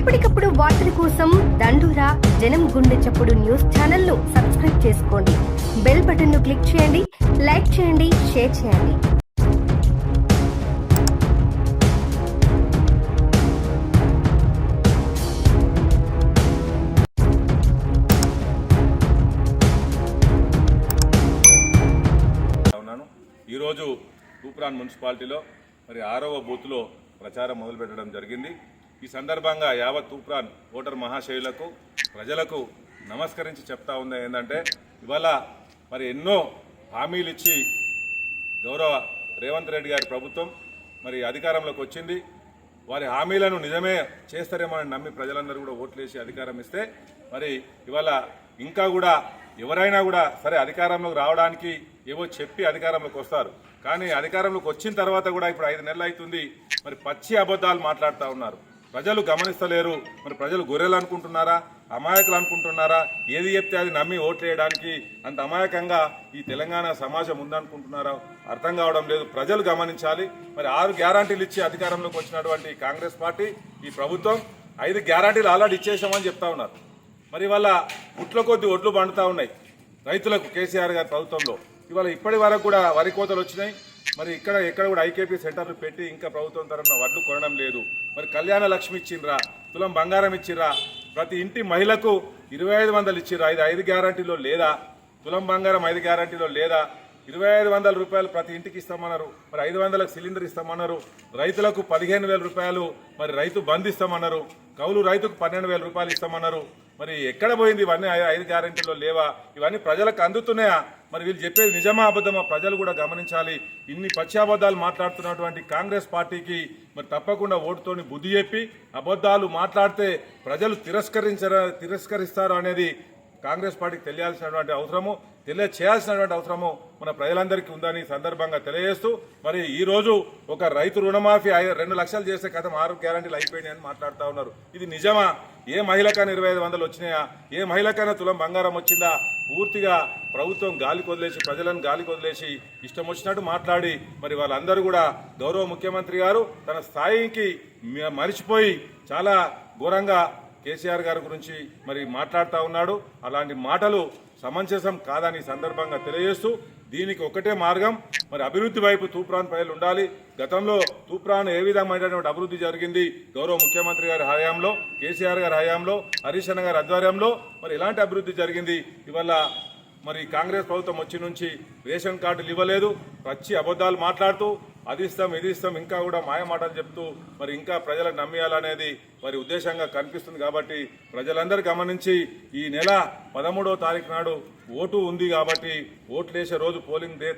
ఎప్పటికప్పుడు వార్తల కోసం దండూరా జనం గుండె చప్పుడు న్యూస్ ఛానల్ ను సబ్స్క్రైబ్ చేసుకోండి. బెల్ బటన్ ను క్లిక్ చేయండి, లైక్ చేయండి, షేర్ చేయండి. ఈరోజు తూప్రాన్ మున్సిపాలిటీలో మరి 6వ బూత్లో ప్రచారం మొదలుపెట్టడం జరిగింది. ఈ సందర్భంగా యావత్ తూప్రాన్ ఓటర్ మహాశయులకు ప్రజలకు నమస్కరించి చెప్తా ఉంది ఏంటంటే, ఇవాళ మరి ఎన్నో హామీలు ఇచ్చి గౌరవ రేవంత్ రెడ్డి గారి ప్రభుత్వం మరి అధికారంలోకి వచ్చింది. వారి హామీలను నిజమే చేస్తారేమో అని నమ్మి ప్రజలందరూ కూడా ఓట్లేసి అధికారం ఇస్తే మరి ఇవాళ ఇంకా కూడా ఎవరైనా కూడా సరే అధికారంలోకి రావడానికి ఏవో చెప్పి అధికారంలోకి వస్తారు. కానీ అధికారంలోకి వచ్చిన తర్వాత కూడా ఇప్పుడు 5 నెలలు అవుతుంది, మరి పచ్చి అబద్ధాలు మాట్లాడుతూ ఉన్నారు. ప్రజలు గమనిస్తలేరు. మరి ప్రజలు గొర్రెలు అనుకుంటున్నారా, అమాయకులు అనుకుంటున్నారా? ఏది చెప్తే అది నమ్మి ఓట్లు వేయడానికి అంత అమాయకంగా ఈ తెలంగాణ సమాజం ఉందనుకుంటున్నారా? అర్థం కావడం లేదు. ప్రజలు గమనించాలి. మరి 6 గ్యారంటీలు ఇచ్చి అధికారంలోకి వచ్చినటువంటి కాంగ్రెస్ పార్టీ ఈ ప్రభుత్వం 5 గ్యారంటీలు ఆల్రెడీ ఇచ్చేసామని చెప్తా ఉన్నారు. మరి ఇవాళ పుట్ల కొద్ది ఒడ్లు పండుతూ ఉన్నాయి రైతులకు కేసీఆర్ గారి ప్రభుత్వంలో. ఇవాళ ఇప్పటి వరకు కూడా వరి కోతలు వచ్చినాయి. మరి ఎక్కడ కూడా ఐకేపీ సెంటర్లు పెట్టి ఇంకా ప్రభుత్వం తరఫున వడ్లు కొనడం లేదు. మరి కళ్యాణ లక్ష్మి ఇచ్చిండ్రా, తులం బంగారం ఇచ్చిర్రా, ప్రతి ఇంటి మహిళకు 2500 ఇచ్చిర్రా. ఇది 5 గ్యారంటీలో లేదా? తులం బంగారం 5 గ్యారంటీలో లేదా? 2500 రూపాయలు ప్రతి ఇంటికి ఇస్తామన్నారు. మరి 500లకు సిలిండర్ ఇస్తామన్నారు. రైతులకు 15,000 రూపాయలు మరి రైతు బంద్ ఇస్తామన్నారు. కౌలు రైతుకు 12,000 రూపాయలు ఇస్తామన్నారు. మరి ఎక్కడ పోయింది? ఇవన్నీ 5 గ్యారెంటీలో లేవా? ఇవన్నీ ప్రజలకు అందుతున్నాయా? మరి వీళ్ళు చెప్పేది నిజమా అబద్ధమా? ప్రజలు కూడా గమనించాలి. ఇన్ని పచ్చి అబద్ధాలు మాట్లాడుతున్నటువంటి కాంగ్రెస్ పార్టీకి మరి తప్పకుండా ఓటుతోని బుద్ధి చెప్పి అబద్ధాలు మాట్లాడితే ప్రజలు తిరస్కరిస్తారు అనేది కాంగ్రెస్ పార్టీకి తెలియచేయాల్సినటువంటి అవసరము మన ప్రజలందరికీ ఉందని సందర్భంగా తెలియజేస్తూ, మరి ఈ రోజు ఒక రైతు రుణమాఫీ 2 లక్షలు చేసే కథ 6 గ్యారంటీలు అయిపోయినాయని మాట్లాడుతూ ఉన్నారు. ఇది నిజమా? ఏ మహిళకైనా 2500 వచ్చినాయా? ఏ మహిళకైనా తులం బంగారం వచ్చిందా? పూర్తిగా ప్రభుత్వం గాలికి వదిలేసి, ప్రజలను గాలికి వదిలేసి ఇష్టం వచ్చినట్టు మాట్లాడి మరి వాళ్ళందరూ కూడా గౌరవ ముఖ్యమంత్రి గారు తన స్థాయికి మరిచిపోయి చాలా ఘోరంగా కేసీఆర్ గారి గురించి మరి మాట్లాడుతూ ఉన్నాడు. అలాంటి మాటలు సమంజసం కాదని సందర్భంగా తెలియజేస్తూ, దీనికి ఒకటే మార్గం, మరి అభివృద్ధి వైపు తూప్రాన్ ప్రజలు ఉండాలి. గతంలో తూప్రాన్ ఏ విధమైనటువంటి అభివృద్ధి జరిగింది గౌరవ ముఖ్యమంత్రి గారి హయాంలో, కేసీఆర్ గారి హయాంలో, హరీష్ అన్న గారి ఆధ్వర్యంలో మరి ఎలాంటి అభివృద్ధి జరిగింది? ఇవాళ మరి కాంగ్రెస్ ప్రభుత్వం వచ్చి నుంచి రేషన్ కార్డులు ఇవ్వలేదు, పచ్చి అబద్ధాలు మాట్లాడుతూ అది ఇస్తాం ఇది ఇస్తాం ఇంకా కూడా మాయ మాటలు చెప్తూ మరి ఇంకా ప్రజలకు నమ్మియాలనేది మరి ఉద్దేశంగా కనిపిస్తుంది. కాబట్టి ప్రజలందరూ గమనించి ఈ నెల 13వ తారీఖు నాడు ఓటు ఉంది కాబట్టి ఓట్లు వేసే రోజు పోలింగ్ డే